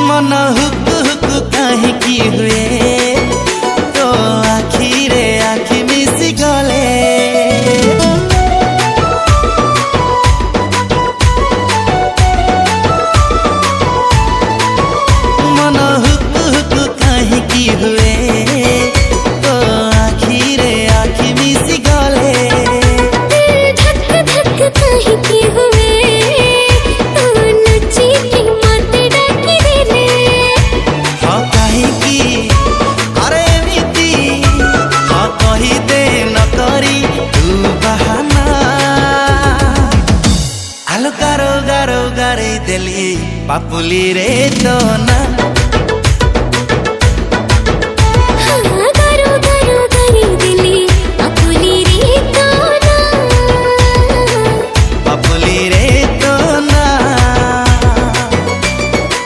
मन hook hook कहीं की हुए तो आखिरे आखि मिसी गले मन हुक हुक कहीं की हुए तो आखिरे आखि मिसी गले धक धक कहीं की हुए तो नची की मत डाकी देले हाँ कहीं की अरे नीति हाँ कही दे न करी तू बहाना आलो गारो गारो गारे देली पापुली रे तो ना